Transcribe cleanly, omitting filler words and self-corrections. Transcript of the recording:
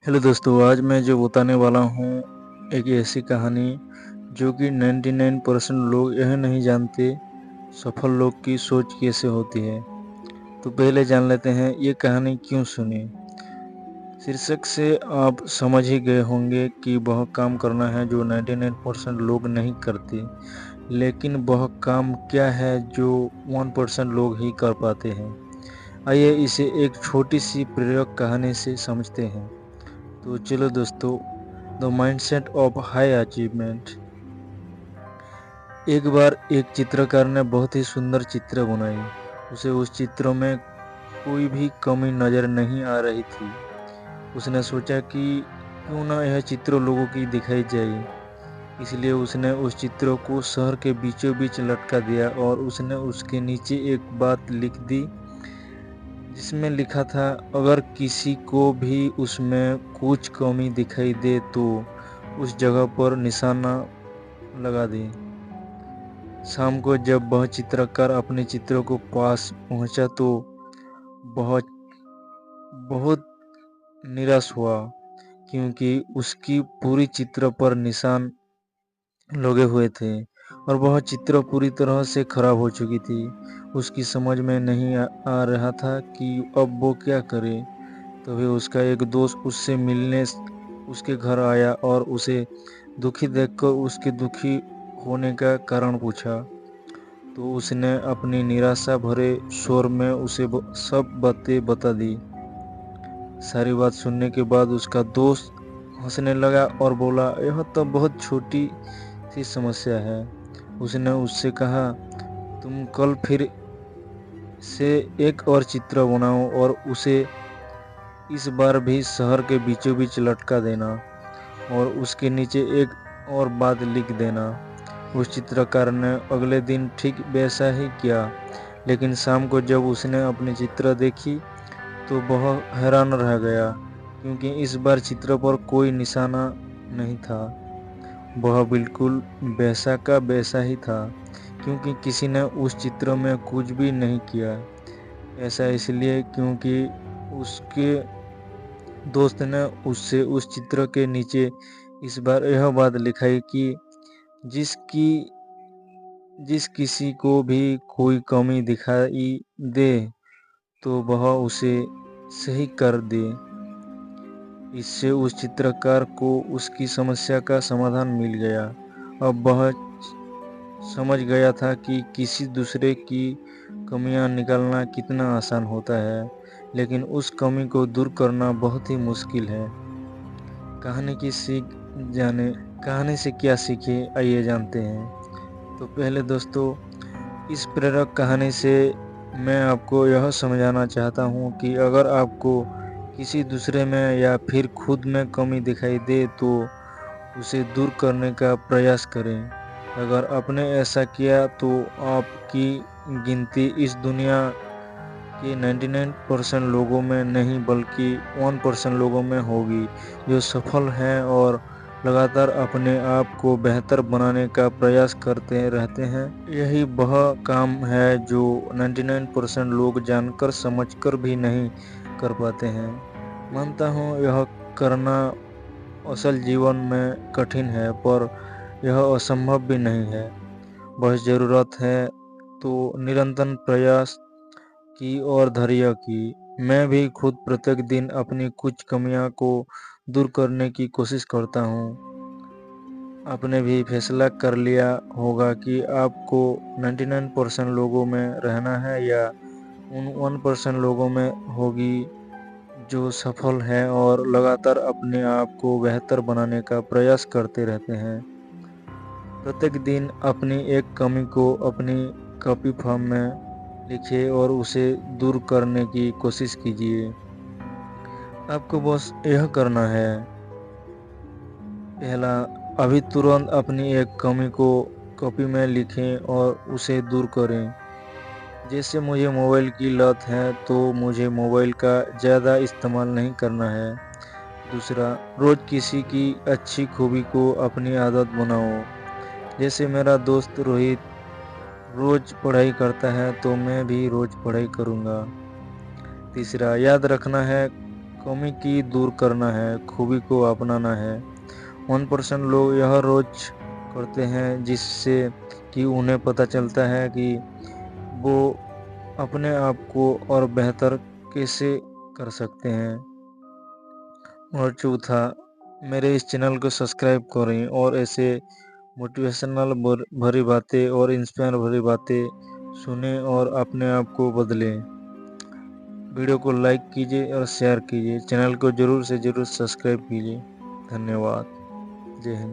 Hello दोस्तों, आज मैं जो बताने वाला हूँ एक ऐसी कहानी जो कि 99% लोग यह नहीं जानते सफल लोग की सोच कैसे होती है। तो पहले जान लेते हैं ये कहानी क्यों सुनी। शीर्षक से आप समझ ही गए होंगे कि वह काम करना है जो 99% लोग नहीं करते, लेकिन वह काम क्या है जो 1% लोग ही कर पाते हैं। आइए इसे एक छोटी सी प्रेरक कहानी से समझते हैं। तो चलो दोस्तों, the mindset of high achievement. एक बार एक चित्रकार ने बहुत ही सुंदर चित्र बनाई। उसे उस चित्र में कोई भी कमी नजर नहीं आ रही थी। उसने सोचा कि क्यों ना यह चित्र लोगों की दिखाई जाए। इसलिए उसने उस चित्र को शहर के बीचों बीच लटका दिया और उसने उसके नीचे एक बात लिख दी जिसमें लिखा था, अगर किसी को भी उसमें कुछ कमी दिखाई दे तो उस जगह पर निशाना लगा दे। शाम को जब वह चित्रकार अपने चित्रों को पास पहुंचा तो बहुत बहुत निराश हुआ, क्योंकि उसकी पूरी चित्र पर निशान लगे हुए थे और वह चित्र पूरी तरह से खराब हो चुकी थी। उसकी समझ में नहीं आ रहा था कि अब वो क्या करे। तभी उसका एक दोस्त उससे मिलने उसके घर आया और उसे दुखी देखकर उसके दुखी होने का कारण पूछा। तो उसने अपनी निराशा भरे स्वर में उसे सब बातें बता दी। सारी बात सुनने के बाद उसका दोस्त हंसने लगा और बोला, यह तो बहुत छोटी सी समस्या है। उसने उससे कहा, तुम कल फिर से एक और चित्र बनाओ और उसे इस बार भी शहर के बीचों बीच लटका देना और उसके नीचे एक और बात लिख देना। उस चित्रकार ने अगले दिन ठीक वैसा ही किया, लेकिन शाम को जब उसने अपनी चित्र देखी तो वह हैरान रह गया, क्योंकि इस बार चित्र पर कोई निशाना नहीं था। वह बिल्कुल वैसा का वैसा ही था, क्योंकि किसी ने उस चित्र में कुछ भी नहीं किया। ऐसा इसलिए क्योंकि उसके दोस्त ने उससे उस चित्र के नीचे इस बार यह बात लिखाई कि जिसकी जिस किसी को भी कोई कमी दिखाई दे तो वह उसे सही कर दे। इससे उस चित्रकार को उसकी समस्या का समाधान मिल गया। अब वह समझ गया था कि किसी दूसरे की कमियां निकालना कितना आसान होता है, लेकिन उस कमी को दूर करना बहुत ही मुश्किल है। कहानी की सीख जाने कहानी से क्या सीखे, आइए जानते हैं। तो पहले दोस्तों, इस प्रेरक कहानी से मैं आपको यह समझाना चाहता हूँ कि अगर आपको किसी दूसरे में या फिर खुद में कमी दिखाई दे तो उसे दूर करने का प्रयास करें। अगर आपने ऐसा किया तो आपकी गिनती इस दुनिया के 99% लोगों में नहीं बल्कि 1% लोगों में होगी, जो सफल हैं और लगातार अपने आप को बेहतर बनाने का प्रयास करते रहते हैं। यही वह काम है जो 99% लोग जानकर समझकर भी नहीं कर पाते हैं। मानता हूँ यह करना असल जीवन में कठिन है, पर यह असंभव भी नहीं है। बस जरूरत है तो निरंतर प्रयास की और धैर्य की। मैं भी खुद प्रत्येक दिन अपनी कुछ कमियां को दूर करने की कोशिश करता हूँ। आपने भी फैसला कर लिया होगा कि आपको 99% लोगों में रहना है या उन 1% लोगों में होगी जो सफल हैं और लगातार अपने आप को बेहतर बनाने का प्रयास करते रहते हैं। प्रत्येक दिन अपनी एक कमी को अपनी कॉपी फॉर्म में लिखिए और उसे दूर करने की कोशिश कीजिए। आपको बस यह करना है। पहला, अभी तुरंत अपनी एक कमी को कॉपी में लिखें और उसे दूर करें। जैसे मुझे मोबाइल की लत है तो मुझे मोबाइल का ज़्यादा इस्तेमाल नहीं करना है। दूसरा, रोज़ किसी की अच्छी खूबी को अपनी आदत बनाओ। जैसे मेरा दोस्त रोहित रोज़ पढ़ाई करता है तो मैं भी रोज़ पढ़ाई करूँगा। तीसरा, याद रखना है कमी की दूर करना है, खूबी को अपनाना है। 1% लोग यह रोज करते हैं जिससे कि उन्हें पता चलता है कि वो अपने आप को और बेहतर कैसे कर सकते हैं। और चौथा, मेरे इस चैनल को सब्सक्राइब करें और ऐसे मोटिवेशनल भरी बातें और इंस्पायर भरी बातें सुने और अपने आप को बदलें। वीडियो को लाइक कीजिए और शेयर कीजिए। चैनल को ज़रूर से ज़रूर सब्सक्राइब कीजिए। धन्यवाद। जय हिंद।